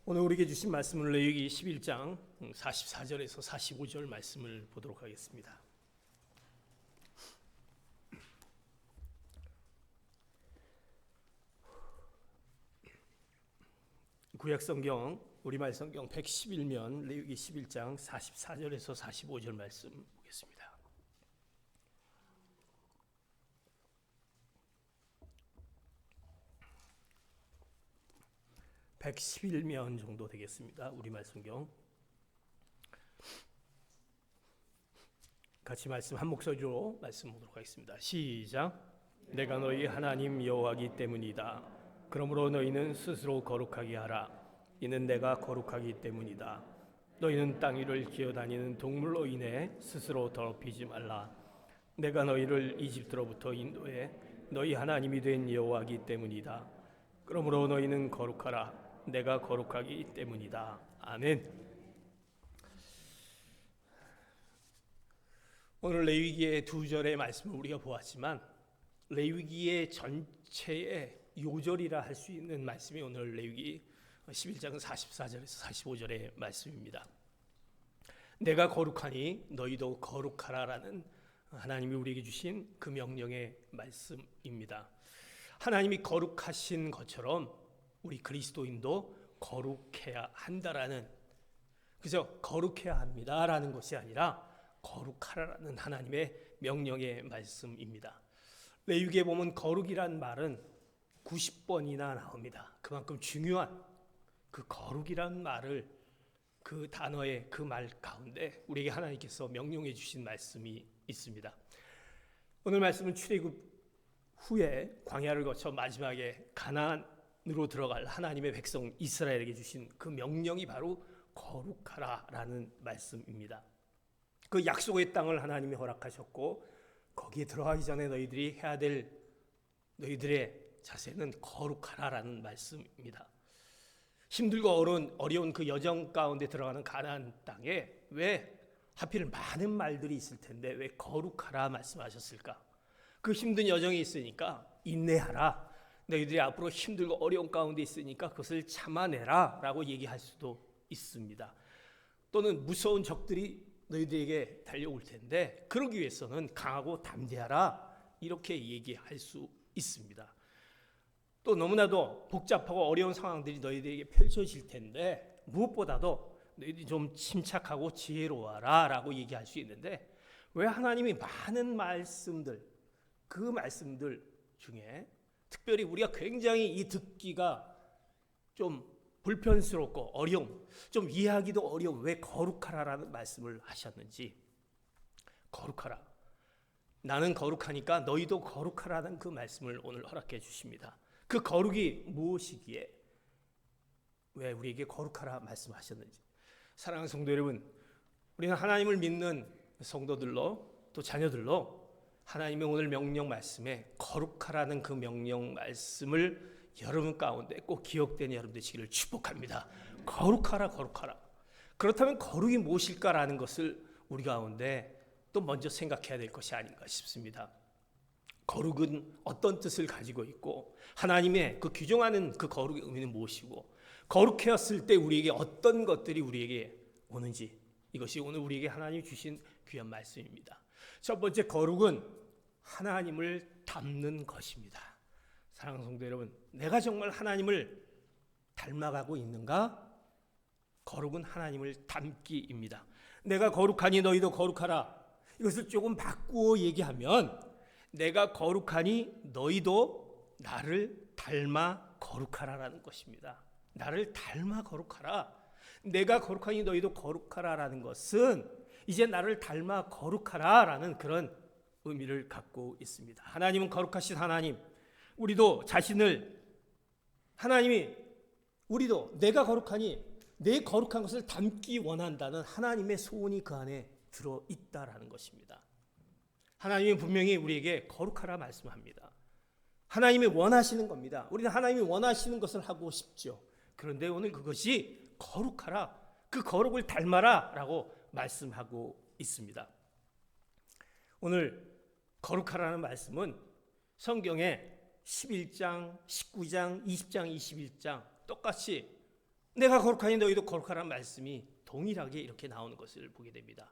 오늘 우리에게 주신 말씀은 레위기 11장 44절에서 45절 말씀을 보도록 하겠습니다. 구약성경 우리말 성경 111면 레위기 11장 44절에서 45절 말씀 보겠습니다. (111면) 정도 되겠습니다. 우리말 성경 같이 말씀 한 목소리로 말씀 보도록 하겠습니다. 시작. 내가 너희 하나님 여호와이기 때문이다. 그러므로 너희는 스스로 거룩하게 하라. 이는 내가 거룩하기 때문이다. 너희는 땅 위를 기어다니는 동물로 인해 스스로 더럽히지 말라. 내가 너희를 이집트로부터 인도해 너희 하나님이 된 여호와이기 때문이다. 그러므로 너희는 거룩하라. 내가 거룩하기 때문이다. 아멘. 오늘 레위기의 두 절의 말씀을 우리가 보았지만 레위기의 전체의 요절이라 할 수 있는 말씀이 오늘 레위기 11장 44절에서 45절의 말씀입니다. 내가 거룩하니 너희도 거룩하라라는 하나님이 우리에게 주신 그 명령의 말씀입니다. 하나님이 거룩하신 것처럼 우리 그리스도인도 거룩해야 한다라는, 그죠? 거룩해야 합니다라는 것이 아니라 거룩하라는 하나님의 명령의 말씀입니다. 레위기에 보면 거룩이란 말은 90번이나 나옵니다. 그만큼 중요한 그 거룩이란 말을, 그 단어의 그 말 가운데 우리에게 하나님께서 명령해 주신 말씀이 있습니다. 오늘 말씀은 출애굽 후에 광야를 거쳐 마지막에 가나안으로 들어갈 하나님의 백성 이스라엘에게 주신 그 명령이 바로 거룩하라라는 말씀입니다. 그 약속의 땅을 하나님이 허락하셨고 거기에 들어가기 전에 너희들이 해야 될 너희들의 자세는 거룩하라라는 말씀입니다. 힘들고 어려운 그 여정 가운데 들어가는 가나안 땅에 왜 하필 많은 말들이 있을 텐데 왜 거룩하라 말씀하셨을까? 그 힘든 여정이 있으니까 인내하라. 너희들이 앞으로 힘들고 어려운 가운데 있으니까 그것을 참아내라 라고 얘기할 수도 있습니다. 또는 무서운 적들이 너희들에게 달려올 텐데 그러기 위해서는 강하고 담대하라 이렇게 얘기할 수 있습니다. 또 너무나도 복잡하고 어려운 상황들이 너희들에게 펼쳐질 텐데 무엇보다도 너희들이 좀 침착하고 지혜로워라 라고 얘기할 수 있는데 왜 하나님이 많은 말씀들, 그 말씀들 중에 특별히 우리가 굉장히 이 듣기가 좀 불편스럽고 어려움, 좀 이해하기도 어려운 왜 거룩하라라는 말씀을 하셨는지. 거룩하라. 나는 거룩하니까 너희도 거룩하라는 그 말씀을 오늘 허락해 주십니다. 그 거룩이 무엇이기에 왜 우리에게 거룩하라 말씀하셨는지. 사랑하는 성도 여러분, 우리는 하나님을 믿는 성도들로 또 자녀들로 하나님의 오늘 명령 말씀에 거룩하라는 그 명령 말씀을 여러분 가운데 꼭 기억되는 여러분 되시기를 축복합니다. 거룩하라, 거룩하라. 그렇다면 거룩이 무엇일까라는 것을 우리 가운데 또 먼저 생각해야 될 것이 아닌가 싶습니다. 거룩은 어떤 뜻을 가지고 있고 하나님의 그 규정하는 그 거룩의 의미는 무엇이고 거룩해졌을 때 우리에게 어떤 것들이 우리에게 오는지, 이것이 오늘 우리에게 하나님이 주신 귀한 말씀입니다. 첫 번째, 거룩은 하나님을 닮는 것입니다. 사랑하는 성도 여러분, 내가 정말 하나님을 닮아가고 있는가? 거룩은 하나님을 닮기입니다. 내가 거룩하니 너희도 거룩하라. 이것을 조금 바꾸어 얘기하면 내가 거룩하니 너희도 나를 닮아 거룩하라라는 것입니다. 나를 닮아 거룩하라. 내가 거룩하니 너희도 거룩하라라는 것은 이제 나를 닮아 거룩하라라는 그런 의미를 갖고 있습니다. 하나님은 거룩하신 하나님, 우리도 자신을 하나님이 우리도 내가 거룩하니 내 거룩한 것을 닮기 원한다는 하나님의 소원이 그 안에 들어있다라는 것입니다. 하나님은 분명히 우리에게 거룩하라 말씀합니다. 하나님이 원하시는 겁니다. 우리는 하나님이 원하시는 것을 하고 싶죠. 그런데 오늘 그것이 거룩하라, 그 거룩을 닮아라 라고 말씀하고 있습니다. 오늘 거룩하라는 말씀은 성경에 11장, 19장, 20장, 21장 똑같이 내가 거룩하니 너희도 거룩하라는 말씀이 동일하게 이렇게 나오는 것을 보게 됩니다.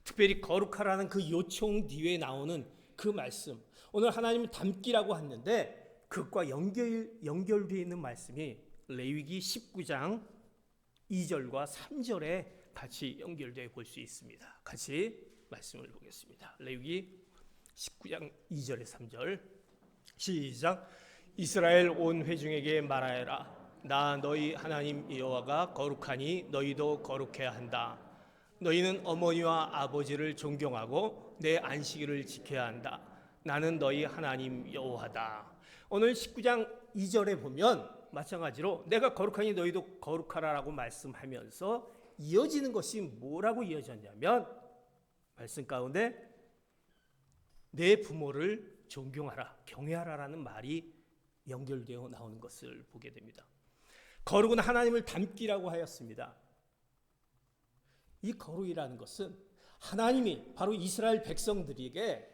특별히 거룩하라는 그 요청 뒤에 나오는 그 말씀, 오늘 하나님을 닮기라고 했는데 그것과 연결되어 있는 말씀이 레위기 19장 2절과 3절에 같이 연결되어 볼 수 있습니다. 같이 말씀을 보겠습니다. 레위기 19장 2절에 3절 시작. 이스라엘 온 회중에게 말하여라. 나 너희 하나님 여호와가 거룩하니 너희도 거룩해야 한다. 너희는 어머니와 아버지를 존경하고 내 안식일을 지켜야 한다. 나는 너희 하나님 여호와다. 오늘 19장 2절에 보면 마찬가지로 내가 거룩하니 너희도 거룩하라라고 말씀하면서 이어지는 것이 뭐라고 이어졌냐면 말씀 가운데 내 부모를 존경하라, 경외하라라는 말이 연결되어 나오는 것을 보게 됩니다. 거룩은 하나님을 닮기라고 하였습니다. 이 거룩이라는 것은 하나님이 바로 이스라엘 백성들에게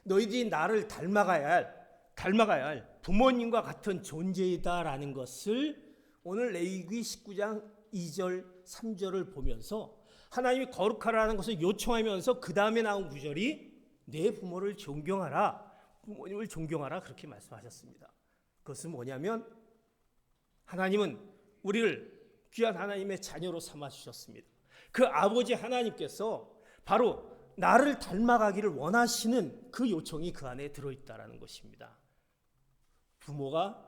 너희들이 나를 닮아가야 할 부모님과 같은 존재이다라는 것을 오늘 레위기 19장 2절 3절을 보면서 하나님이 거룩하라는 것을 요청하면서 그 다음에 나온 구절이 내 부모를 존경하라, 부모님을 존경하라 그렇게 말씀하셨습니다. 그것은 뭐냐면 하나님은 우리를 귀한 하나님의 자녀로 삼아주셨습니다. 그 아버지 하나님께서 바로 나를 닮아가기를 원하시는 그 요청이 그 안에 들어있다는 것입니다. 부모가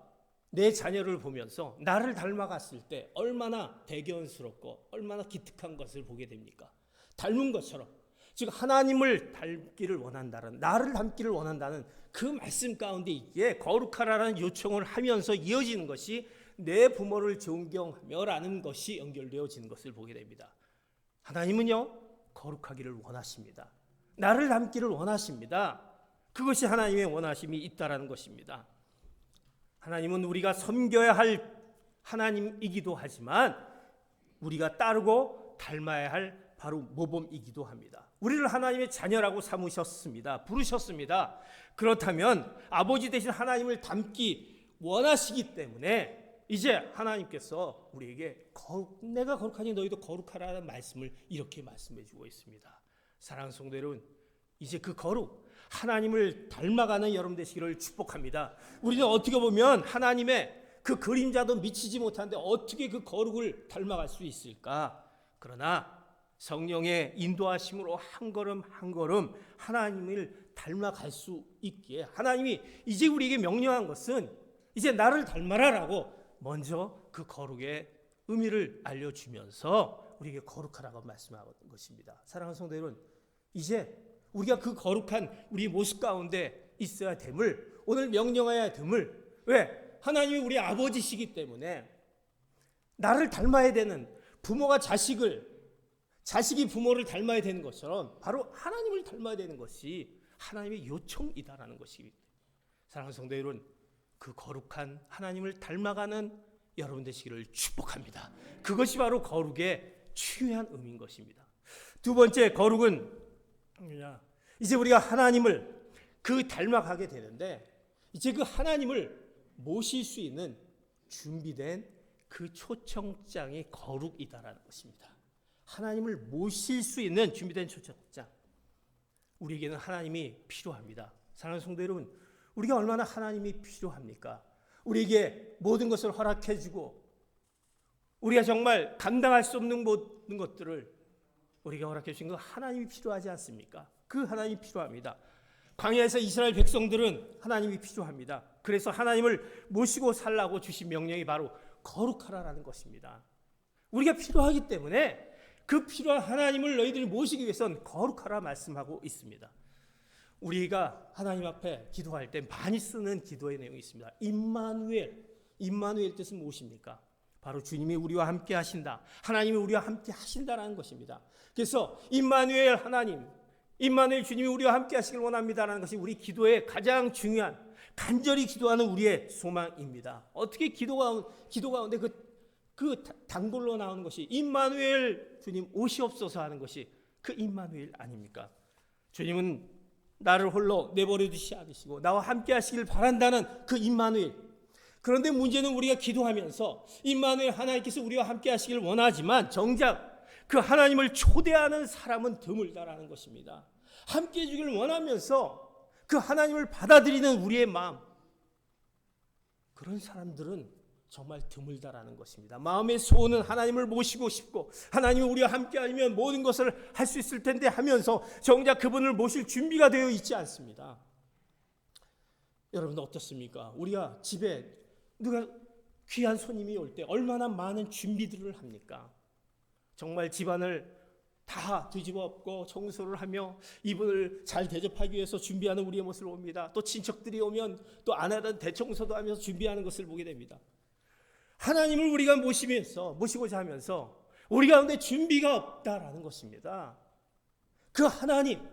내 자녀를 보면서 나를 닮아갔을 때 얼마나 대견스럽고 얼마나 기특한 것을 보게 됩니까? 닮은 것처럼, 즉 하나님을 닮기를 원한다는, 나를 닮기를 원한다는 그 말씀 가운데 이게 거룩하라는 요청을 하면서 이어지는 것이 내 부모를 존경하며라는 것이 연결되어지는 것을 보게 됩니다. 하나님은요 거룩하기를 원하십니다. 나를 닮기를 원하십니다. 그것이 하나님의 원하심이 있다라는 것입니다. 하나님은 우리가 섬겨야 할 하나님이기도 하지만 우리가 따르고 닮아야 할 바로 모범이기도 합니다. 우리를 하나님의 자녀라고 삼으셨습니다. 부르셨습니다. 그렇다면 아버지 되신 하나님을 닮기 원하시기 때문에 이제 하나님께서 우리에게 내가 거룩하니 너희도 거룩하라는 말씀을 이렇게 말씀해 주고 있습니다. 사랑하는 성도 여러분, 이제 그 거룩, 하나님을 닮아가는 여러분 되시기를 축복합니다. 우리는 어떻게 보면 하나님의 그 그림자도 미치지 못하는데 어떻게 그 거룩을 닮아갈 수 있을까? 그러나 성령의 인도하심으로 한 걸음 한 걸음 하나님을 닮아갈 수 있기에 하나님이 이제 우리에게 명령한 것은 이제 나를 닮아라라고 먼저 그 거룩의 의미를 알려주면서 우리에게 거룩하라고 말씀하는 것입니다. 사랑하는 성도 여러분, 이제 우리가 그 거룩한 우리 모습 가운데 있어야 됨을, 오늘 명령해야 됨을, 왜? 하나님이 우리 아버지시기 때문에 나를 닮아야 되는, 부모가 자식이 부모를 닮아야 되는 것처럼 바로 하나님을 닮아야 되는 것이 하나님의 요청이다라는 것입니다. 사랑하는 성도 여러분, 그 거룩한 하나님을 닮아가는 여러분 되시기를 축복합니다. 그것이 바로 거룩의 중요한 의미인 것입니다. 두 번째, 거룩은 이제 우리가 하나님을 그 닮아가게 되는데 이제 그 하나님을 모실 수 있는 준비된 그 초청장이 거룩이다라는 것입니다. 하나님을 모실 수 있는 준비된 초청장. 우리에게는 하나님이 필요합니다. 사랑하는 성도 여러분, 우리가 얼마나 하나님이 필요합니까? 우리에게 모든 것을 허락해 주고 우리가 정말 감당할 수 없는 모든 것들을 우리가 허락해 주신 그 하나님이 필요하지 않습니까? 그 하나님이 필요합니다. 광야에서 이스라엘 백성들은 하나님이 필요합니다. 그래서 하나님을 모시고 살라고 주신 명령이 바로 거룩하라라는 것입니다. 우리가 필요하기 때문에 그 필요한 하나님을 너희들이 모시기 위해서는 거룩하라 말씀하고 있습니다. 우리가 하나님 앞에 기도할 때 많이 쓰는 기도의 내용이 있습니다. 임마누엘 뜻은 무엇입니까? 바로 주님이 우리와 함께 하신다. 하나님이 우리와 함께 하신다라는 것입니다. 그래서 임마누엘 하나님, 임마누엘 주님이 우리와 함께 하시길 원합니다라는 것이 우리 기도의 가장 중요한, 간절히 기도하는 우리의 소망입니다. 어떻게 기도 가운데 그 단골로 나오는 것이 임마누엘 주님 오시옵소서 하는 것이 그 임마누엘 아닙니까? 주님은 나를 홀로 내버려 두시지 않으시고 나와 함께 하시길 바란다는 그 임마누엘, 그런데 문제는 우리가 기도하면서 임마누엘 하나님께서 우리와 함께 하시길 원하지만 정작 그 하나님을 초대하는 사람은 드물다라는 것입니다. 함께 해주길 원하면서 그 하나님을 받아들이는 우리의 마음, 그런 사람들은 정말 드물다라는 것입니다. 마음의 소원은 하나님을 모시고 싶고 하나님이 우리와 함께 하면 모든 것을 할 수 있을 텐데 하면서 정작 그분을 모실 준비가 되어 있지 않습니다. 여러분 어떻습니까? 우리가 집에 누가 귀한 손님이 올 때 얼마나 많은 준비들을 합니까? 정말 집안을 다 뒤집어 엎고 청소를 하며 이분을 잘 대접하기 위해서 준비하는 우리의 모습을 봅니다. 또 친척들이 오면 또 안 하던 대청소도 하면서 준비하는 것을 보게 됩니다. 하나님을 우리가 모시고자 하면서 우리 가운데 준비가 없다라는 것입니다. 그 하나님,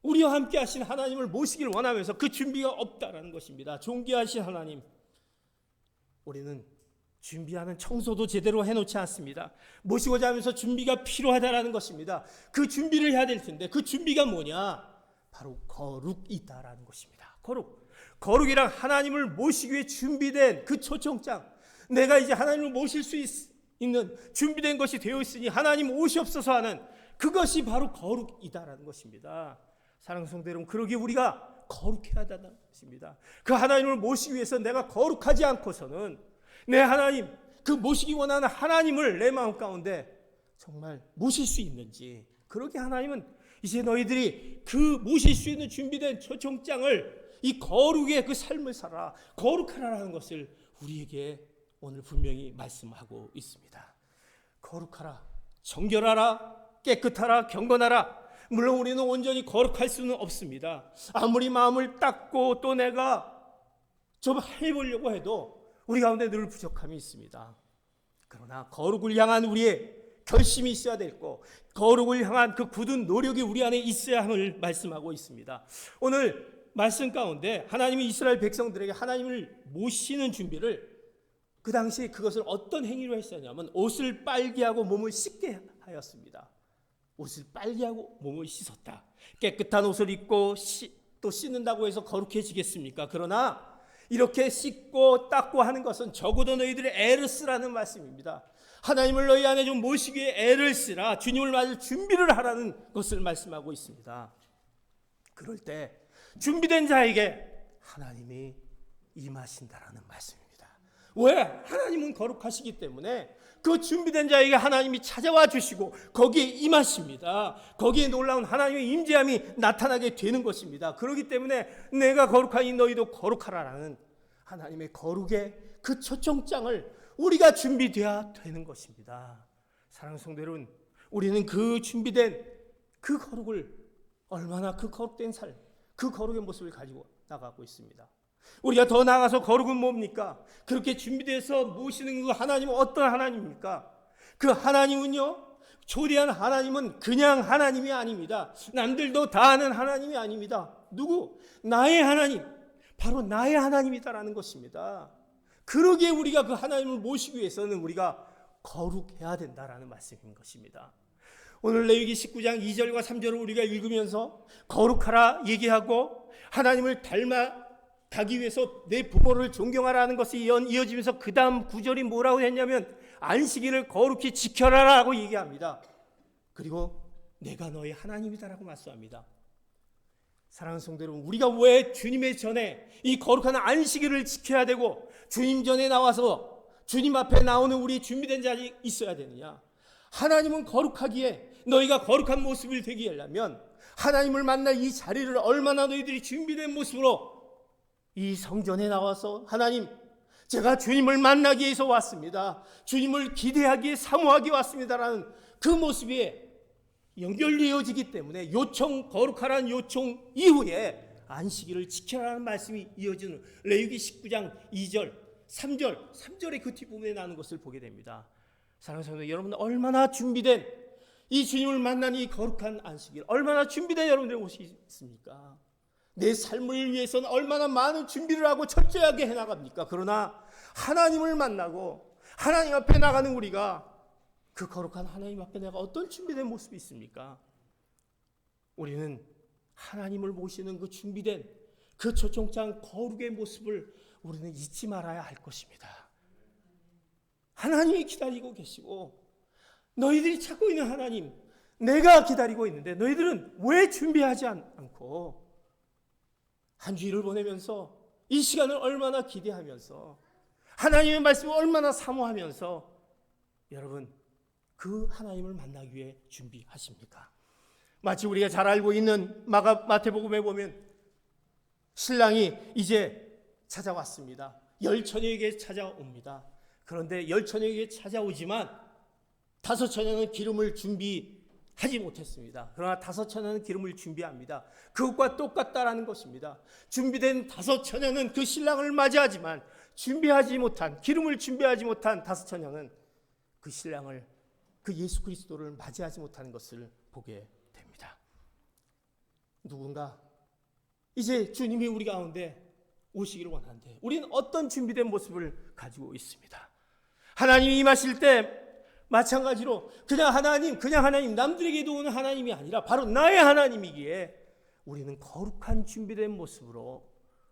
우리와 함께 하신 하나님을 모시길 원하면서 그 준비가 없다라는 것입니다. 존귀하신 하나님, 우리는 준비하는 청소도 제대로 해놓지 않습니다. 모시고자 하면서 준비가 필요하다라는 것입니다. 그 준비를 해야 될 텐데 그 준비가 뭐냐? 바로 거룩이다라는 것입니다. 거룩이랑 하나님을 모시기 위해 준비된 그 초청장, 내가 이제 하나님을 모실 수 있는 준비된 것이 되어 있으니 하나님 오시옵소서 하는 그것이 바로 거룩이다라는 것입니다. 사랑하는 성도 여러분, 그러기에 우리가 거룩해야 한다는 것입니다. 그 하나님을 모시기 위해서 내가 거룩하지 않고서는 내 하나님, 그 모시기 원하는 하나님을 내 마음 가운데 정말 모실 수 있는지, 그러게 하나님은 이제 너희들이 그 모실 수 있는 준비된 초청장을, 이 거룩의 그 삶을 살아, 거룩하라는 것을 우리에게 오늘 분명히 말씀하고 있습니다. 거룩하라, 정결하라, 깨끗하라, 경건하라. 물론 우리는 온전히 거룩할 수는 없습니다. 아무리 마음을 닦고 또 내가 좀 해보려고 해도 우리 가운데 늘 부족함이 있습니다. 그러나 거룩을 향한 우리의 결심이 있어야 되고 거룩을 향한 그 굳은 노력이 우리 안에 있어야 함을 말씀하고 있습니다. 오늘 말씀 가운데 하나님이 이스라엘 백성들에게 하나님을 모시는 준비를, 그 당시 그것을 어떤 행위로 했었냐면 옷을 빨개하고 몸을 씻게 하였습니다. 옷을 빨개하고 몸을 씻었다. 깨끗한 옷을 입고 또 씻는다고 해서 거룩해지겠습니까? 그러나 이렇게 씻고 닦고 하는 것은 적어도 너희들의 애를 쓰라는 말씀입니다. 하나님을 너희 안에 좀 모시기 위해 애를 쓰라, 주님을 맞을 준비를 하라는 것을 말씀하고 있습니다. 그럴 때 준비된 자에게 하나님이 임하신다라는 말씀입니다. 왜? 하나님은 거룩하시기 때문에 그 준비된 자에게 하나님이 찾아와 주시고 거기에 임하십니다. 거기에 놀라운 하나님의 임재함이 나타나게 되는 것입니다. 그렇기 때문에 내가 거룩하니 너희도 거룩하라라는 하나님의 거룩의 그 초청장을 우리가 준비되어야 되는 것입니다. 사랑하는 성도 여러분, 우리는 그 준비된 그 거룩을 얼마나, 그 거룩된 삶, 그 거룩의 모습을 가지고 나가고 있습니다. 우리가 더 나아가서 거룩은 뭡니까? 그렇게 준비돼서 모시는 그 하나님은 어떤 하나님입니까? 그 하나님은요, 초대한 하나님은 그냥 하나님이 아닙니다. 남들도 다 아는 하나님이 아닙니다. 누구? 나의 하나님, 바로 나의 하나님이다라는 것입니다. 그러기에 우리가 그 하나님을 모시기 위해서는 우리가 거룩해야 된다라는 말씀인 것입니다. 오늘 레위기 19장 2절과 3절을 우리가 읽으면서 거룩하라 얘기하고 하나님을 닮아가기 위해서 내 부모를 존경하라는 것이 이어지면서 그 다음 9절이 뭐라고 했냐면 안식일을 거룩히 지켜라라고 얘기합니다. 그리고 내가 너의 하나님이다라고 말씀합니다. 사랑하는 성도 여러분, 우리가 왜 주님의 전에 이 거룩한 안식일을 지켜야 되고 주님 전에 나와서 주님 앞에 나오는 우리 준비된 자리 있어야 되느냐? 하나님은 거룩하기에 너희가 거룩한 모습을 되게 하려면 하나님을 만날 이 자리를 얼마나 너희들이 준비된 모습으로 이 성전에 나와서 하나님, 제가 주님을 만나기 위해서 왔습니다. 주님을 기대하기 위해 사모하기 왔습니다라는 그 모습이 연결되어지기 때문에 거룩하라는 요청 이후에 안식일을 지켜라는 말씀이 이어지는 레위기 19장 2절, 3절의 그 뒷부분에 나는 것을 보게 됩니다. 사랑하는 성도 여러분, 얼마나 준비된 이 주님을 만난 이 거룩한 안식일, 얼마나 준비된 여러분들의 옷이 있습니까? 내 삶을 위해서는 얼마나 많은 준비를 하고 철저하게 해나갑니까? 그러나 하나님을 만나고 하나님 앞에 나가는 우리가 그 거룩한 하나님 앞에 내가 어떤 준비된 모습이 있습니까? 우리는 하나님을 모시는 그 준비된 그 초청장 거룩의 모습을 우리는 잊지 말아야 할 것입니다. 하나님이 기다리고 계시고 너희들이 찾고 있는 하나님, 내가 기다리고 있는데 너희들은 왜 준비하지 않고 한 주일을 보내면서 이 시간을 얼마나 기대하면서 하나님의 말씀을 얼마나 사모하면서 여러분 그 하나님을 만나기 위해 준비하십니까? 마치 우리가 잘 알고 있는 마태복음에 보면 신랑이 이제 찾아왔습니다. 열처녀에게 찾아옵니다. 그런데 열처녀에게 찾아오지만 다섯 처녀는 기름을 준비하지 못했습니다. 그러나 다섯 처녀는 기름을 준비합니다. 그것과 똑같다라는 것입니다. 준비된 다섯 처녀는 그 신랑을 맞이하지만 기름을 준비하지 못한 다섯 처녀는 그 신랑을, 그 예수 그리스도를 맞이하지 못하는 것을 보게 됩니다. 누군가 이제 주님이 우리 가운데 오시기를 원하는데 우리는 어떤 준비된 모습을 가지고 있습니다. 하나님이 임하실 때 마찬가지로 그냥 하나님, 남들에게도 오는 하나님이 아니라 바로 나의 하나님이기에 우리는 거룩한 준비된 모습으로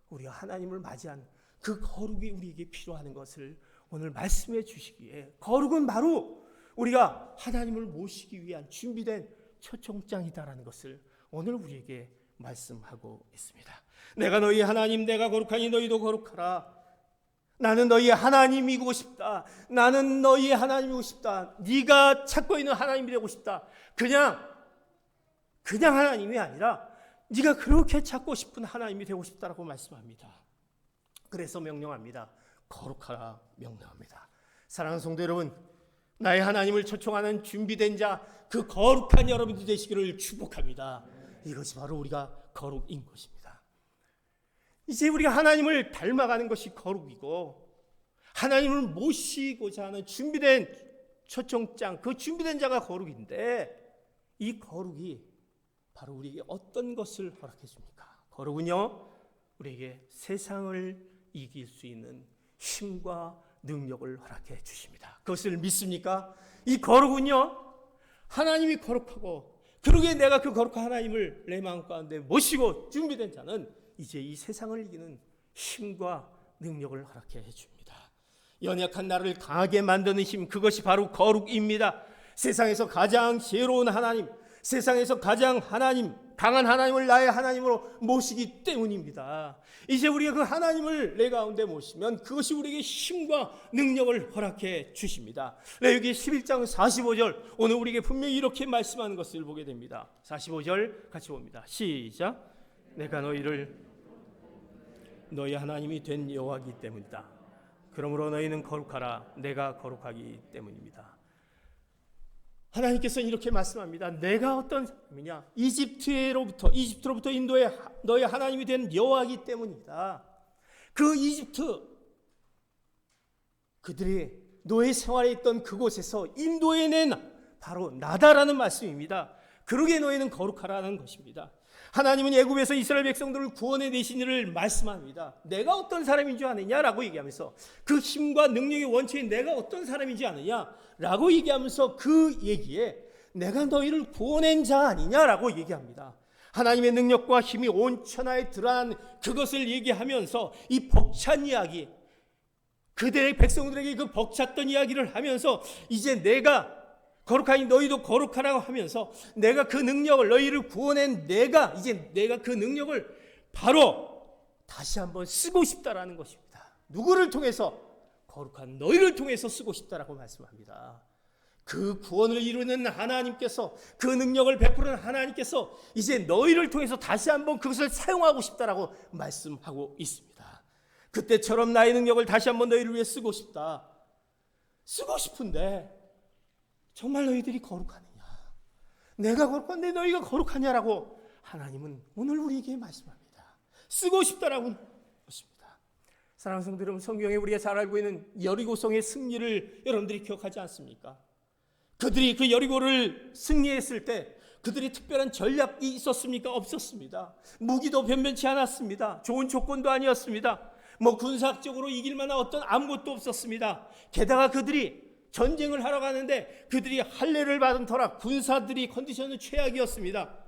우리가 하나님을 맞이한 그 거룩이 우리에게 필요한 것을 오늘 말씀해 주시기에, 거룩은 바로 우리가 하나님을 모시기 위한 준비된 초청장이다라는 것을 오늘 우리에게 말씀하고 있습니다. 내가 너희 하나님, 내가 거룩하니 너희도 거룩하라. 나는 너희의 하나님이고 싶다. 나는 너희의 하나님이고 싶다. 네가 찾고 있는 하나님이 되고 싶다. 그냥 하나님이 아니라 네가 그렇게 찾고 싶은 하나님이 되고 싶다라고 말씀합니다. 그래서 명령합니다. 거룩하라 명령합니다. 사랑하는 성도 여러분, 나의 하나님을 초청하는 준비된 자, 그 거룩한 여러분이 되시기를 축복합니다. 이것이 바로 우리가 거룩인 것입니다. 이제 우리가 하나님을 닮아가는 것이 거룩이고, 하나님을 모시고자 하는 준비된 초청장, 그 준비된 자가 거룩인데, 이 거룩이 바로 우리에게 어떤 것을 허락해 줍니까? 거룩은요, 우리에게 세상을 이길 수 있는 힘과 능력을 허락해 주십니다. 그것을 믿습니까? 이 거룩은요, 하나님이 거룩하고, 그러기에 내가 그 거룩한 하나님을 내 마음 가운데 모시고 준비된 자는 이제 이 세상을 이기는 힘과 능력을 허락해 줍니다. 연약한 나를 강하게 만드는 힘, 그것이 바로 거룩입니다. 세상에서 가장 지혜로운 하나님, 세상에서 가장 강한 하나님을 나의 하나님으로 모시기 때문입니다. 이제 우리가 그 하나님을 내 가운데 모시면 그것이 우리에게 힘과 능력을 허락해 주십니다. 레위기 11장 45절, 오늘 우리에게 분명히 이렇게 말씀하는 것을 보게 됩니다. 45절 같이 봅니다. 시작. 내가 너희를 너희 하나님이 된 여호와이기 때문이다. 그러므로 너희는 거룩하라. 내가 거룩하기 때문입니다. 하나님께서는 이렇게 말씀합니다. 내가 어떤 사람이냐? 이집트로부터 인도해 너희 하나님이 된 여호와이기 때문이다. 그 이집트, 그들이 노예 생활에 있던 그곳에서 인도해낸 바로 나다라는 말씀입니다. 그러기에 너희는 거룩하라는 것입니다. 하나님은 애굽에서 이스라엘 백성들을 구원해 내신 이를 말씀합니다. 내가 어떤 사람인 줄 아느냐라고 얘기하면서, 그 힘과 능력의 원체인 내가 어떤 사람인지 아느냐라고 얘기하면서 그 얘기에 내가 너희를 구원한 자 아니냐라고 얘기합니다. 하나님의 능력과 힘이 온 천하에 드러난 그것을 얘기하면서 이 벅찬 이야기, 그들의 백성들에게 그 벅찼던 이야기를 하면서 이제 내가 거룩하니 너희도 거룩하라고 하면서 내가 그 능력을, 너희를 구원한 내가 그 능력을 바로 다시 한번 쓰고 싶다라는 것입니다. 누구를 통해서? 거룩한 너희를 통해서 쓰고 싶다라고 말씀합니다. 그 구원을 이루는 하나님께서, 그 능력을 베푸는 하나님께서 이제 너희를 통해서 다시 한번 그것을 사용하고 싶다라고 말씀하고 있습니다. 그때처럼 나의 능력을 다시 한번 너희를 위해 쓰고 싶다. 쓰고 싶은데 정말 너희들이 거룩하느냐? 내가 거룩한데 너희가 거룩하냐라고 하나님은 오늘 우리에게 말씀합니다. 쓰고 싶다라고 것입니다. 사랑하는 성도 여러분, 성경에 우리가 잘 알고 있는 여리고성의 승리를 여러분들이 기억하지 않습니까? 그들이 그 여리고를 승리했을 때 그들이 특별한 전략이 있었습니까? 없었습니다. 무기도 변변치 않았습니다. 좋은 조건도 아니었습니다. 군사적으로 이길 만한 어떤 아무것도 없었습니다. 게다가 그들이 전쟁을 하러 가는데 그들이 할례를 받은 터라 군사들이 컨디션은 최악이었습니다.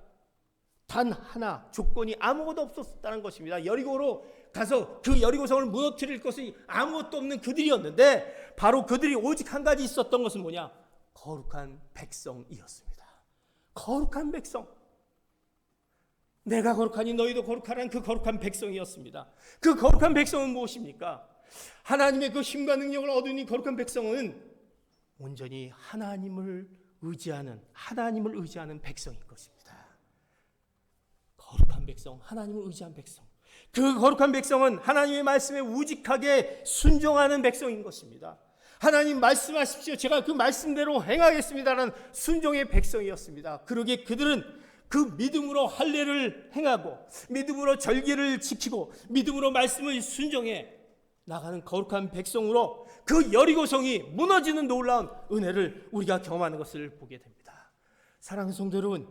단 하나 조건이 아무것도 없었다는 것입니다. 여리고로 가서 그 여리고성을 무너뜨릴 것이 아무것도 없는 그들이었는데 바로 그들이 오직 한 가지 있었던 것은 뭐냐? 거룩한 백성이었습니다. 거룩한 백성. 내가 거룩하니 너희도 거룩하라는 그 거룩한 백성이었습니다. 그 거룩한 백성은 무엇입니까? 하나님의 그 힘과 능력을 얻은 이 거룩한 백성은 온전히 하나님을 의지하는 백성인 것입니다. 거룩한 백성, 하나님을 의지한 백성. 그 거룩한 백성은 하나님의 말씀에 우직하게 순종하는 백성인 것입니다. 하나님 말씀하십시오. 제가 그 말씀대로 행하겠습니다라는 순종의 백성이었습니다. 그러기에 그들은 그 믿음으로 할례를 행하고 믿음으로 절기를 지키고 믿음으로 말씀을 순종해 나가는 거룩한 백성으로 그 여리고성이 무너지는 놀라운 은혜를 우리가 경험하는 것을 보게 됩니다. 사랑하는 성도 여러분,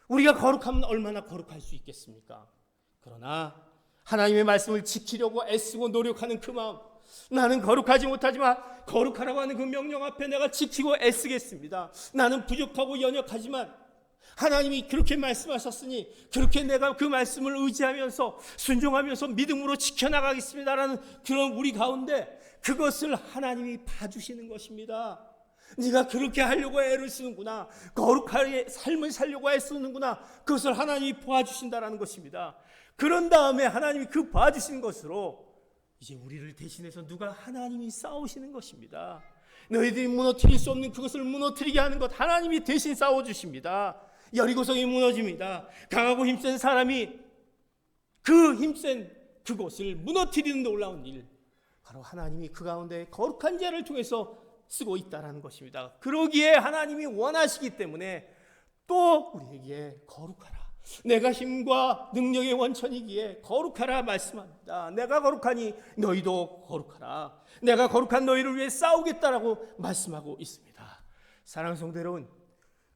우리가 거룩하면 얼마나 거룩할 수 있겠습니까? 그러나 하나님의 말씀을 지키려고 애쓰고 노력하는 그 마음, 나는 거룩하지 못하지만 거룩하라고 하는 그 명령 앞에 내가 지키고 애쓰겠습니다. 나는 부족하고 연약하지만 하나님이 그렇게 말씀하셨으니 그렇게 내가 그 말씀을 의지하면서 순종하면서 믿음으로 지켜나가겠습니다라는 그런 우리 가운데 그것을 하나님이 봐주시는 것입니다. 네가 그렇게 하려고 애를 쓰는구나, 거룩하게 삶을 살려고 애쓰는구나, 그것을 하나님이 봐주신다라는 것입니다. 그런 다음에 하나님이 그 봐주신 것으로 이제 우리를 대신해서 누가 하나님이 싸우시는 것입니다. 너희들이 무너뜨릴 수 없는 그것을 무너뜨리게 하는 것 하나님이 대신 싸워주십니다. 여리고성이 무너집니다. 강하고 힘센 사람이 그 힘센 그곳을 무너뜨리는 놀라운 일, 바로 하나님이 그 가운데 거룩한 자를 통해서 쓰고 있다는 것입니다. 그러기에 하나님이 원하시기 때문에 또 우리에게 거룩하라, 내가 힘과 능력의 원천이기에 거룩하라 말씀합니다. 내가 거룩하니 너희도 거룩하라, 내가 거룩한 너희를 위해 싸우겠다라고 말씀하고 있습니다. 사랑하는 성도 여러분,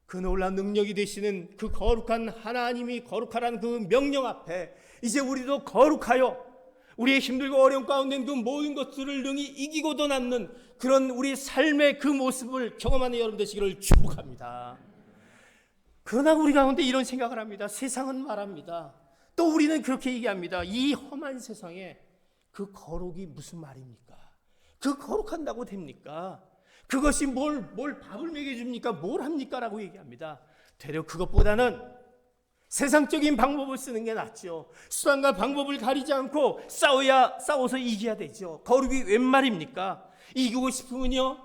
그 놀라운 능력이 되시는 그 거룩한 하나님이 거룩하라는 그 명령 앞에 이제 우리도 거룩하여 우리의 힘들고 어려움 가운데 그 모든 것들을 능히 이기고도 남는 그런 우리 삶의 그 모습을 경험하는 여러분 되시기를 축복합니다. 그러나 우리 가운데 이런 생각을 합니다. 세상은 말합니다. 또 우리는 그렇게 얘기합니다. 이 험한 세상에 그 거룩이 무슨 말입니까? 그 거룩한다고 됩니까? 그것이 뭘 밥을 먹여줍니까? 뭘 합니까? 라고 얘기합니다. 되려 그것보다는 세상적인 방법을 쓰는 게 낫죠. 수단과 방법을 가리지 않고 싸워서 이겨야 되죠. 거룩이 웬 말입니까? 이기고 싶으면요,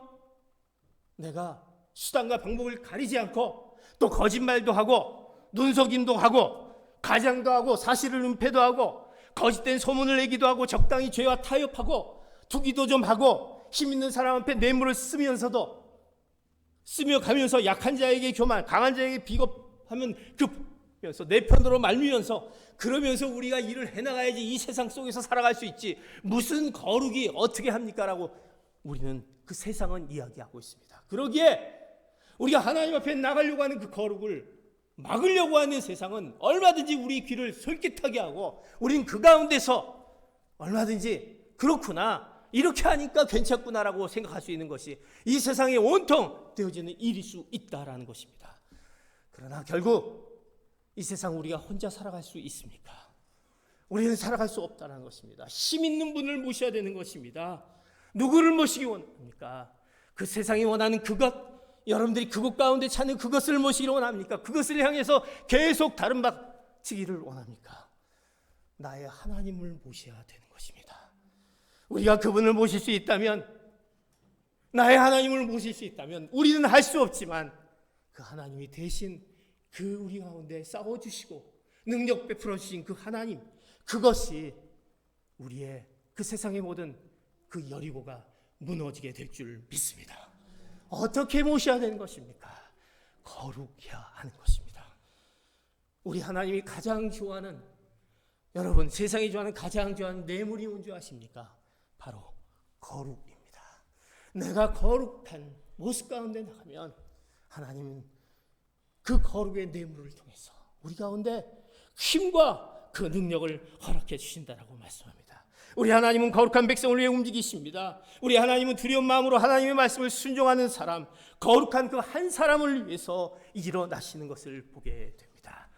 내가 수단과 방법을 가리지 않고 또 거짓말도 하고 눈속임도 하고 가장도 하고 사실을 은폐도 하고 거짓된 소문을 내기도 하고 적당히 죄와 타협하고 투기도 좀 하고 힘 있는 사람 앞에 뇌물을 쓰며 가면서 약한 자에게 교만, 강한 자에게 비겁하면 급면서 내 편으로 말미면서 그러면서 우리가 일을 해나가야지 이 세상 속에서 살아갈 수 있지, 무슨 거룩이 어떻게 합니까? 라고 우리는 그 세상은 이야기하고 있습니다. 그러기에 우리가 하나님 앞에 나가려고 하는 그 거룩을 막으려고 하는 세상은 얼마든지 우리 귀를 솔깃하게 하고 우리는 그 가운데서 얼마든지 그렇구나, 이렇게 하니까 괜찮구나라고 생각할 수 있는 것이 이 세상에 온통 되어지는 일일 수 있다라는 것입니다. 그러나 결국 이 세상 우리가 혼자 살아갈 수 있습니까? 우리는 살아갈 수 없다는 것입니다. 힘 있는 분을 모셔야 되는 것입니다. 누구를 모시기 원합니까? 그 세상이 원하는 그것, 여러분들이 그곳 가운데 찾는 그것을 모시기를 원합니까? 그것을 향해서 계속 다른 박치기를 원합니까? 나의 하나님을 모셔야 되는 것입니다. 우리가 그분을 모실 수 있다면, 나의 하나님을 모실 수 있다면, 우리는 할 수 없지만 그 하나님이 대신 그 우리 가운데 싸워주시고 능력 베풀어 주신 그 하나님, 그것이 우리의 그 세상의 모든 그 여리고가 무너지게 될 줄 믿습니다. 어떻게 모셔야 되는 것입니까? 거룩해야 하는 것입니다. 우리 하나님이 가장 좋아하는, 여러분 세상이 좋아하는 가장 좋아하는 뇌물이 뭔지 아십니까? 바로 거룩입니다. 내가 거룩한 모습 가운데 나가면 하나님은 그 거룩의 뇌물을 통해서 우리 가운데 힘과 그 능력을 허락해 주신다라고 말씀합니다. 우리 하나님은 거룩한 백성을 위해 움직이십니다. 우리 하나님은 두려운 마음으로 하나님의 말씀을 순종하는 사람, 거룩한 그 한 사람을 위해서 일어나시는 것을 보게 됩니다.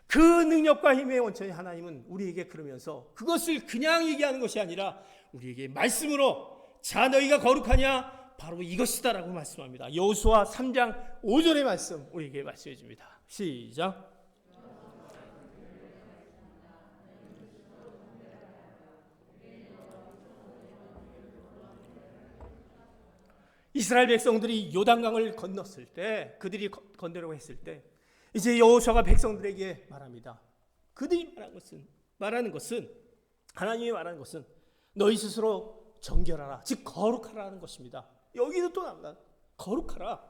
그 능력과 힘의 원천이 하나님은 우리에게 그러면서 그것을 그냥 얘기하는 것이 아니라 우리에게 말씀으로 자 너희가 거룩하냐 바로 이것이다라고 말씀합니다. 여호수아 3장 5절의 말씀 우리에게 말씀해 줍니다. 시작. 이스라엘 백성들이 요단강을 건넜을 때, 그들이 건너려고 했을 때 이제 여호수아가 백성들에게 말합니다. 그들이 말하는 것은 하나님이 말하는 것은 너희 스스로 정결하라, 즉 거룩하라는 것입니다. 여기도 또 나온다. 거룩하라.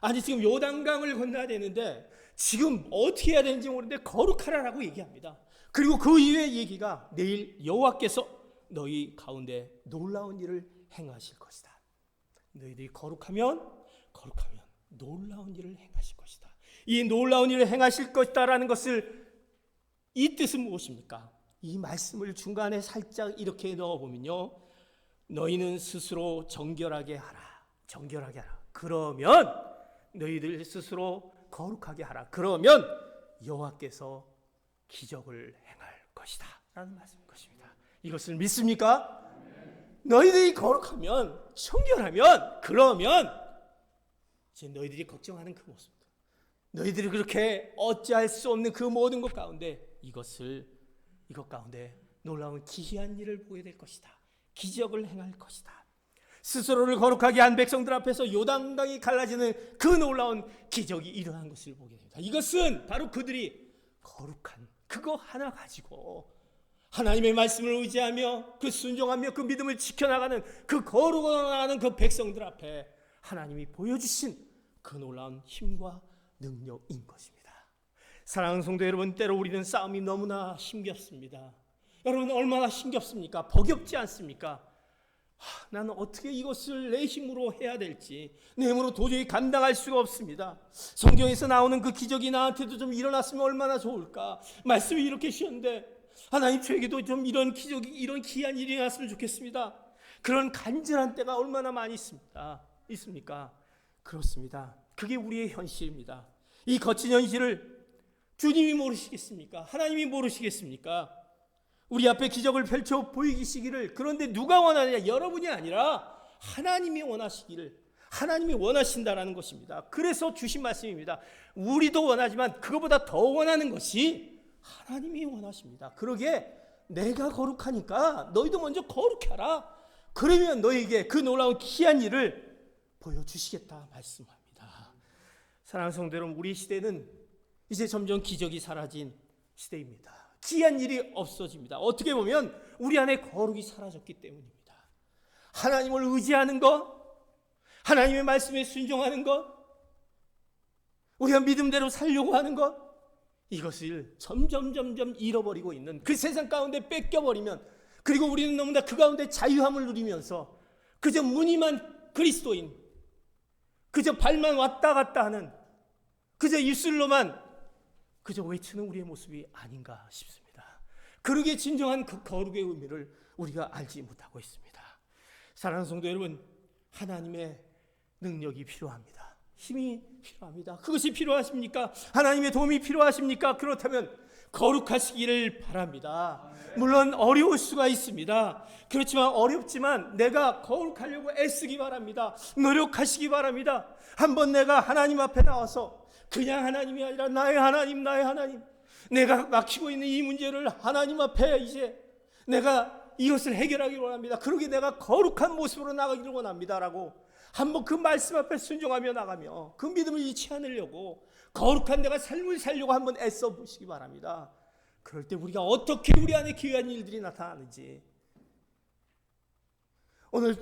아니 지금 요단강을 건너야 되는데 지금 어떻게 해야 되는지 모르는데 거룩하라라고 얘기합니다. 그리고 그 이후의 얘기가 내일 여호와께서 너희 가운데 놀라운 일을 행하실 것이다. 너희들이 거룩하면 놀라운 일을 행하실 것이다. 이 놀라운 일을 행하실 것이다라는 것을 이 뜻은 무엇입니까? 이 말씀을 중간에 살짝 이렇게 넣어보면요, 너희는 스스로 정결하게 하라. 그러면 너희들 스스로 거룩하게 하라. 그러면 여호와께서 기적을 행할 것이다 라는 말씀인 것입니다. 이것을 믿습니까? 너희들이 거룩하면, 정결하면, 그러면 이제 너희들이 걱정하는 그 모습, 너희들이 그렇게 어찌할 수 없는 그 모든 것 가운데 이것 가운데 놀라운 기이한 일을 보게 될 것이다. 기적을 행할 것이다. 스스로를 거룩하게 한 백성들 앞에서 요단강이 갈라지는 그 놀라운 기적이 일어난 것을 보게 됩니다. 이것은 바로 그들이 거룩한 그거 하나 가지고 하나님의 말씀을 의지하며 그 순종하며 그 믿음을 지켜나가는 그 거룩하게 나가는 그 백성들 앞에 하나님이 보여주신 그 놀라운 힘과 능력인 것입니다. 사랑하는 성도 여러분, 때로 우리는 싸움이 너무나 힘겹습니다. 여러분 얼마나 힘겹습니까? 버겁지 않습니까? 나는 어떻게 이것을 내 힘으로 해야 될지 내 힘으로 도저히 감당할 수가 없습니다. 성경에서 나오는 그 기적이 나한테도 좀 일어났으면 얼마나 좋을까. 말씀이 이렇게 쉬운데 하나님 저에게도 좀 이런 기적이, 이런 기이한 일이 일어났으면 좋겠습니다. 그런 간절한 때가 얼마나 많이 있습니까? 그렇습니다. 그게 우리의 현실입니다. 이 거친 현실을 주님이 모르시겠습니까? 하나님이 모르시겠습니까? 우리 앞에 기적을 펼쳐 보이시기를, 그런데 누가 원하느냐? 여러분이 아니라 하나님이 원하시기를, 하나님이 원하신다라는 것입니다. 그래서 주신 말씀입니다. 우리도 원하지만 그것보다 더 원하는 것이 하나님이 원하십니다. 그러게 내가 거룩하니까 너희도 먼저 거룩해라. 그러면 너희에게 그 놀라운 기이한 일을 보여주시겠다 말씀합니다. 사랑하는 성도 여러분, 우리 시대는 이제 점점 기적이 사라진 시대입니다. 기이한 일이 없어집니다. 어떻게 보면 우리 안에 거룩이 사라졌기 때문입니다. 하나님을 의지하는 것, 하나님의 말씀에 순종하는 것, 우리가 믿음대로 살려고 하는 것, 이것을 점점 잃어버리고 있는 그 세상 가운데 뺏겨버리면, 그리고 우리는 너무나 그 가운데 자유함을 누리면서 그저 무늬만 그리스도인, 그저 발만 왔다 갔다 하는, 그저 입술로만 그저 외치는 우리의 모습이 아닌가 싶습니다. 그러기에 진정한 그 거룩의 의미를 우리가 알지 못하고 있습니다. 사랑하는 성도 여러분, 하나님의 능력이 필요합니다. 힘이 필요합니다. 그것이 필요하십니까? 하나님의 도움이 필요하십니까? 그렇다면 거룩하시기를 바랍니다. 물론 어려울 수가 있습니다. 그렇지만 어렵지만 내가 거룩하려고 애쓰기 바랍니다. 노력하시기 바랍니다. 한번 내가 하나님 앞에 나와서 그냥 하나님이 아니라 나의 하나님, 내가 막히고 있는 이 문제를 하나님 앞에 이제 내가 이것을 해결하기를 원합니다. 그러게 내가 거룩한 모습으로 나가기를 원합니다라고 한번 그 말씀 앞에 순종하며 나가며 그 믿음을 잃지 않으려고 거룩한 내가 삶을 살려고 한번 애써 보시기 바랍니다. 그럴 때 우리가 어떻게 우리 안에 기이한 일들이 나타나는지, 오늘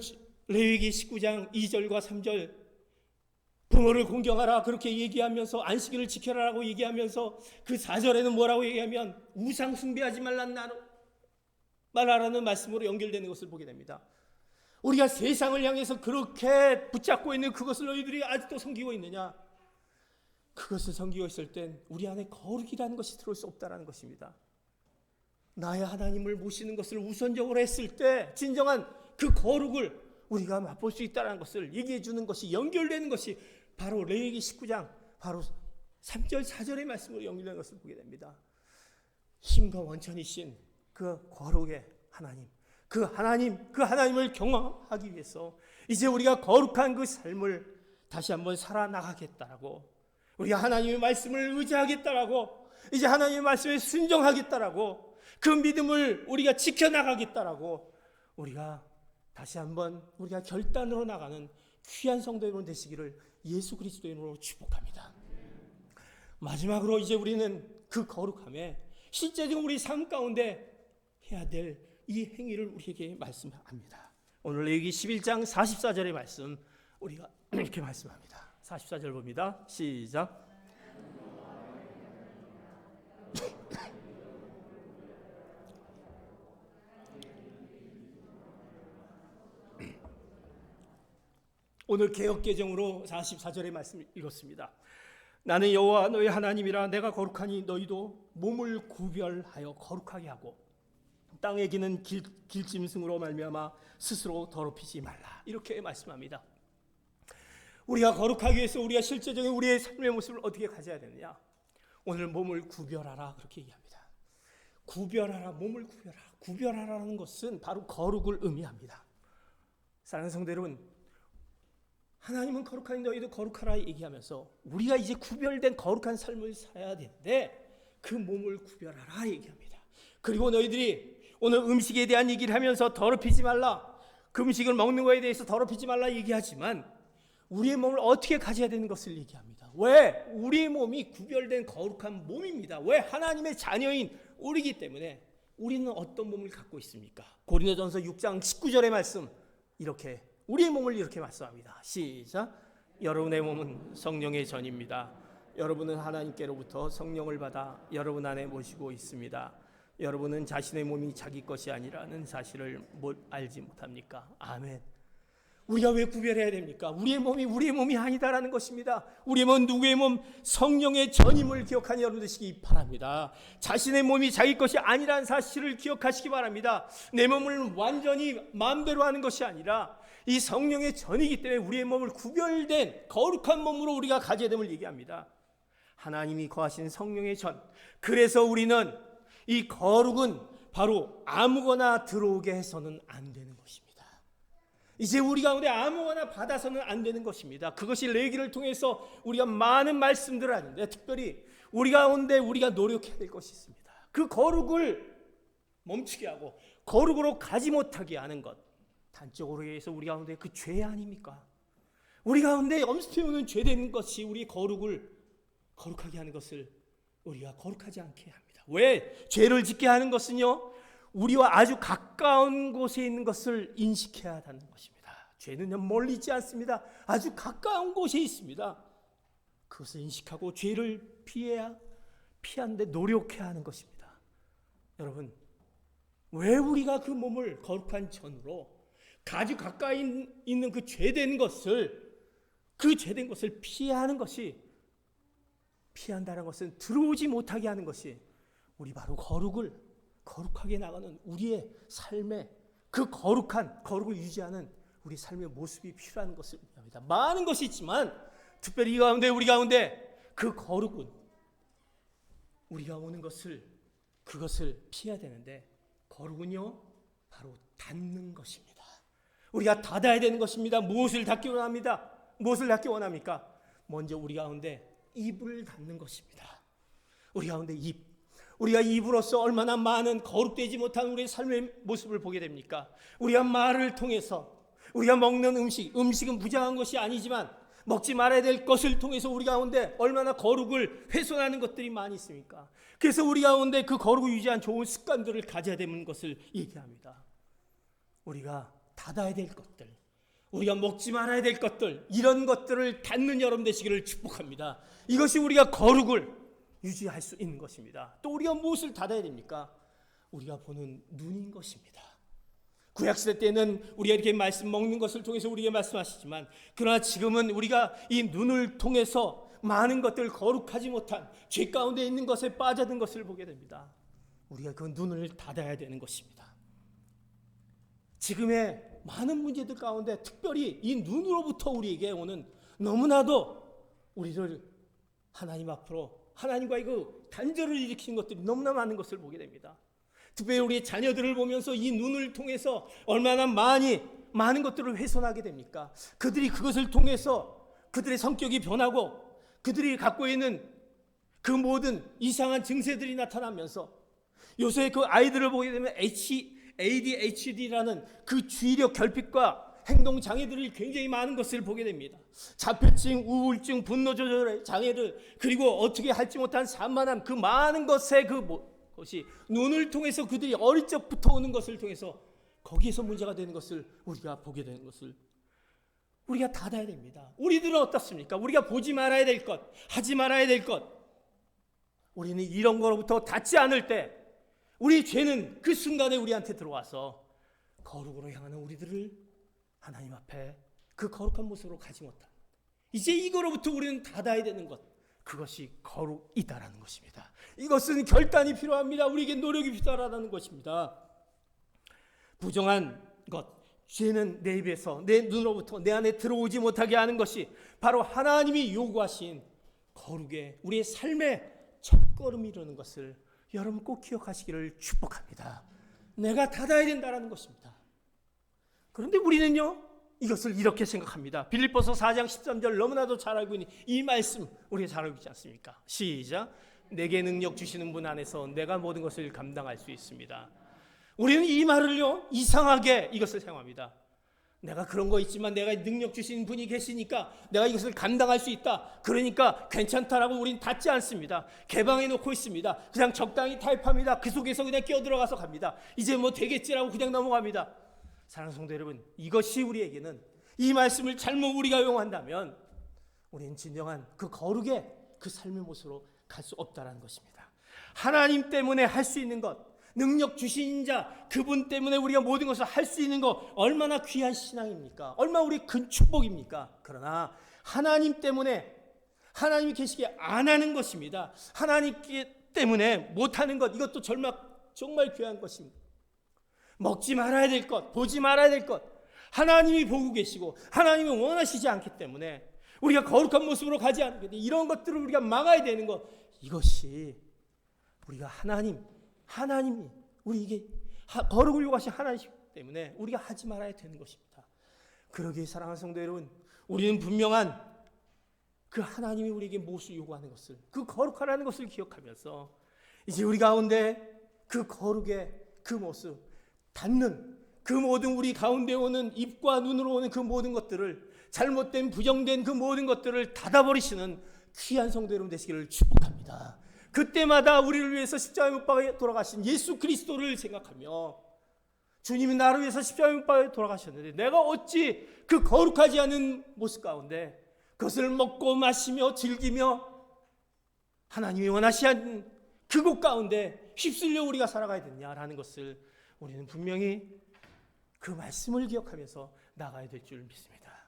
레위기 19장 2절과 3절 부모를 공경하라 그렇게 얘기하면서 안식일을 지켜라라고 얘기하면서 그 4절에는 뭐라고 얘기하면 우상 숭배하지 말라라는 말씀으로 연결되는 것을 보게 됩니다. 우리가 세상을 향해서 그렇게 붙잡고 있는 그것을 너희들이 아직도 섬기고 있느냐? 그것을 섬기고 있을 땐 우리 안에 거룩이라는 것이 들어올 수 없다는 것입니다. 나의 하나님을 모시는 것을 우선적으로 했을 때 진정한 그 거룩을 우리가 맛볼 수 있다는 것을 얘기해 주는 것이, 연결되는 것이 바로 레위기 19장 바로 3절 4절의 말씀으로 연결된 것을 보게 됩니다. 힘과 원천이신 그 거룩의 하나님, 그 하나님을 경험하기 위해서 이제 우리가 거룩한 그 삶을 다시 한번 살아나가겠다라고, 우리가 하나님의 말씀을 의지하겠다라고, 이제 하나님의 말씀에 순종하겠다라고, 그 믿음을 우리가 지켜나가겠다라고, 우리가 다시 한번 우리가 결단으로 나가는 귀한 성도 여러분 되시기를 예수 그리스도의 이름으로 축복합니다. 마지막으로 이제 우리는 그 거룩함에 실제적으로 우리 삶 가운데 해야 될 이 행위를 우리에게 말씀합니다. 오늘 레위기 11장 44절의 말씀 우리가 이렇게 말씀합니다. 44절 봅니다. 시작. 오늘 개역개정으로 44절의 말씀 읽었습니다. 나는 여호와 너희 하나님이라. 내가 거룩하니 너희도 몸을 구별하여 거룩하게 하고 땅에 기는 길짐승으로 말미암아 스스로 더럽히지 말라. 이렇게 말씀합니다. 우리가 거룩하기 위해서 우리가 실제적인 우리의 삶의 모습을 어떻게 가져야 되느냐? 오늘 몸을 구별하라 그렇게 얘기합니다. 구별하라, 몸을 구별하라. 구별하라는 것은 바로 거룩을 의미합니다. 사랑하는 성도 여러분, 하나님은 거룩하니 너희도 거룩하라 얘기하면서 우리가 이제 구별된 거룩한 삶을 살아야 되는데 그 몸을 구별하라 얘기합니다. 그리고 너희들이 오늘 음식에 대한 얘기를 하면서 더럽히지 말라, 그 음식을 먹는 거에 대해서 더럽히지 말라 얘기하지만 우리의 몸을 어떻게 가져야 되는 것을 얘기합니다. 왜? 우리의 몸이 구별된 거룩한 몸입니다. 왜? 하나님의 자녀인 우리이기 때문에. 우리는 어떤 몸을 갖고 있습니까? 고린도전서 6장 19절의 말씀 이렇게 우리의 몸을 이렇게 말씀합니다. 시작. 여러분의 몸은 성령의 전입니다. 여러분은 하나님께로부터 성령을 받아 여러분 안에 모시고 있습니다. 여러분은 자신의 몸이 자기 것이 아니라는 사실을 알지 못합니까? 아멘. 우리가 왜 구별해야 됩니까? 우리의 몸이 아니다라는 것입니다. 우리의 몸은 누구의 몸? 성령의 전임을 기억하니 여러분 되시기 바랍니다. 자신의 몸이 자기 것이 아니라는 사실을 기억하시기 바랍니다. 내 몸을 완전히 마음대로 하는 것이 아니라 이 성령의 전이기 때문에 우리의 몸을 구별된 거룩한 몸으로 우리가 가져야 됨을 얘기합니다. 하나님이 거하신 성령의 전. 그래서 우리는 이 거룩은 바로 아무거나 들어오게 해서는 안 되는 것입니다. 이제 우리 가운데 아무거나 받아서는 안 되는 것입니다. 그것이 레위기를 통해서 우리가 많은 말씀들을 하는데 특별히 우리 가운데 우리가 노력해야 될 것이 있습니다. 그 거룩을 멈추게 하고 거룩으로 가지 못하게 하는 것. 단적으로 해서 우리 가운데 그 죄 아닙니까? 우리 가운데 엄습해 오는 죄된 것이 우리 거룩을 거룩하게 하는 것을 우리가 거룩하지 않게 합니다. 왜? 죄를 짓게 하는 것은요, 우리와 아주 가까운 곳에 있는 것을 인식해야 한다는 것입니다. 죄는요 멀리 있지 않습니다. 아주 가까운 곳에 있습니다. 그것을 인식하고 죄를 피하는데 노력해야 하는 것입니다. 여러분, 왜 우리가 그 몸을 거룩한 전으로 아주 가까이 있는 그 죄된 것을 피하는 것이, 피한다는 것은 들어오지 못하게 하는 것이 우리 바로 거룩하게 나가는 우리의 삶의 그 거룩을 유지하는 우리 삶의 모습이 필요한 것을 의미합니다. 많은 것이 있지만 특별히 우리 가운데 그 거룩은 우리가 오는 그것을 피해야 되는데, 거룩은요 바로 닫는 것입니다. 우리가 닫아야 되는 것입니다. 무엇을 닫기 원합니다? 무엇을 닫기 원합니까? 먼저 우리 가운데 입을 닫는 것입니다. 우리 가운데 우리가 입으로써 얼마나 많은 거룩되지 못한 우리의 삶의 모습을 보게 됩니까? 우리가 말을 통해서 우리가 먹는 음식은 무장한 것이 아니지만 먹지 말아야 될 것을 통해서 우리 가운데 얼마나 거룩을 훼손하는 것들이 많이 있습니까? 그래서 우리 가운데 그 거룩을 유지한 좋은 습관들을 가져야 되는 것을 얘기합니다. 우리가 닫아야 될 것들, 우리가 먹지 말아야 될 것들, 이런 것들을 닫는 여러분 되시기를 축복합니다. 이것이 우리가 거룩을 유지할 수 있는 것입니다. 또 우리가 무엇을 닫아야 됩니까? 우리가 보는 눈인 것입니다. 구약시대 때는 우리가 이렇게 말씀 먹는 것을 통해서 우리에게 말씀하시지만, 그러나 지금은 우리가 이 눈을 통해서 많은 것들, 거룩하지 못한 죄 가운데 있는 것에 빠져든 것을 보게 됩니다. 우리가 그 눈을 닫아야 되는 것입니다. 지금의 많은 문제들 가운데 특별히 이 눈으로부터 우리에게 오는 너무나도 우리를 하나님 앞으로 하나님과의 그 단절을 일으키는 것들이 너무나 많은 것을 보게 됩니다. 특별히 우리 자녀들을 보면서 이 눈을 통해서 얼마나 많은 것들을 훼손하게 됩니까? 그들이 그것을 통해서 그들의 성격이 변하고 그들이 갖고 있는 그 모든 이상한 증세들이 나타나면서 요새 그 아이들을 보게 되면 ADHD라는 그 주의력 결핍과 행동 장애들이 굉장히 많은 것을 보게 됩니다. 자폐증, 우울증, 분노 조절 장애를, 그리고 어떻게 할지 못한 산만함, 그 많은 것의 것이 눈을 통해서 그들이 어릴 적부터 오는 것을 통해서 거기에서 문제가 되는 것을 우리가 보게 되는 것을 우리가 닫아야 됩니다. 우리들은 어떻습니까? 우리가 보지 말아야 될 것, 하지 말아야 될 것, 우리는 이런 거로부터 닫지 않을 때 우리 죄는 그 순간에 우리한테 들어와서 거룩으로 향하는 우리들을 하나님 앞에 그 거룩한 모습으로 가지 못한, 이제 이거로부터 우리는 닫아야 되는 것, 그것이 거룩이다라는 것입니다. 이것은 결단이 필요합니다. 우리에게 노력이 필요하다는 것입니다. 부정한 것, 죄는 내 입에서, 내 눈으로부터 내 안에 들어오지 못하게 하는 것이 바로 하나님이 요구하신 거룩의 우리의 삶의 첫걸음이라는 것을 여러분 꼭 기억하시기를 축복합니다. 내가 닫아야 된다는 것입니다. 그런데 우리는요, 이것을 이렇게 생각합니다. 빌립보서 4장 13절 너무나도 잘 알고 있는 이 말씀 우리가 잘 알고 있지 않습니까? 시작. 내게 능력 주시는 분 안에서 내가 모든 것을 감당할 수 있습니다. 우리는 이 말을요, 이상하게 이것을 사용합니다. 내가 그런 거 있지만 내가 능력 주시는 분이 계시니까 내가 이것을 감당할 수 있다, 그러니까 괜찮다라고 우리는 닫지 않습니다. 개방해 놓고 있습니다. 그냥 적당히 타입합니다. 그 속에서 그냥 끼어들어가서 갑니다. 이제 뭐 되겠지라고 그냥 넘어갑니다. 사랑하는 성도 여러분, 이것이 우리에게는, 이 말씀을 잘못 우리가 용한다면 우리는 진정한 그 거룩의 그 삶의 모습으로 갈 수 없다는 것입니다. 하나님 때문에 할 수 있는 것, 능력 주신 자 그분 때문에 우리가 모든 것을 할 수 있는 것, 얼마나 귀한 신앙입니까? 얼마나 우리 큰 축복입니까? 그러나 하나님 때문에, 하나님이 계시기에 안 하는 것입니다. 하나님 때문에 못하는 것, 이것도 정말 귀한 것입니다. 먹지 말아야 될 것, 보지 말아야 될 것, 하나님이 보고 계시고 하나님이 원하시지 않기 때문에 우리가 거룩한 모습으로 가지 않게 돼. 이런 것들을 우리가 막아야 되는 것, 이것이 우리가 하나님이 우리에게 거룩을 요구하신 하나님이기 때문에 우리가 하지 말아야 되는 것입니다. 그러기에 사랑하는 성도 여러분, 우리는 분명한 그 하나님이 우리에게 무엇을 요구하는 것을, 그 거룩하라는 것을 기억하면서 이제 우리 가운데 그 거룩의 그 모습, 닫는 그 모든 우리 가운데 오는 입과 눈으로 오는 그 모든 것들을, 잘못된 부정된 그 모든 것들을 닫아버리시는 귀한 성도 여러분 되시기를 축복합니다. 그때마다 우리를 위해서 십자가에 못 박아 돌아가신 예수 그리스도를 생각하며, 주님이 나를 위해서 십자가에 못 박아 돌아가셨는데 내가 어찌 그 거룩하지 않은 모습 가운데 그것을 먹고 마시며 즐기며 하나님이 원하시는 그곳 가운데 휩쓸려 우리가 살아가야 되냐라는 것을 우리는 분명히 그 말씀을 기억하면서 나가야 될 줄 믿습니다.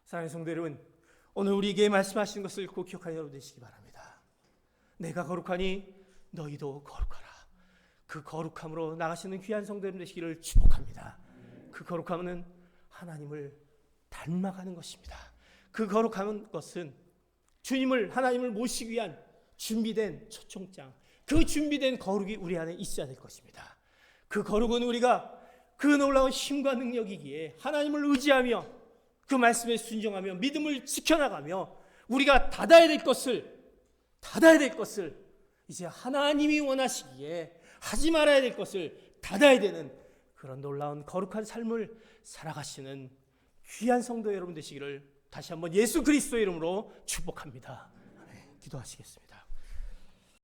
사랑하는 성도 여러분, 오늘 우리에게 말씀하신 것을 꼭 기억하여 여러분 되시기 바랍니다. 내가 거룩하니 너희도 거룩하라. 그 거룩함으로 나가시는 귀한 성도 여러분 되시기를 축복합니다. 그 거룩함은 하나님을 닮아가는 것입니다. 그 거룩한 것은 하나님을 모시기 위한 준비된 초청장, 그 준비된 거룩이 우리 안에 있어야 될 것입니다. 그 거룩은 우리가 그 놀라운 힘과 능력이기에 하나님을 의지하며 그 말씀에 순종하며 믿음을 지켜나가며 우리가 닫아야 될 것을 이제 하나님이 원하시기에 하지 말아야 될 것을 닫아야 되는 그런 놀라운 거룩한 삶을 살아가시는 귀한 성도 여러분 되시기를 다시 한번 예수 그리스도의 이름으로 축복합니다. 기도하시겠습니다.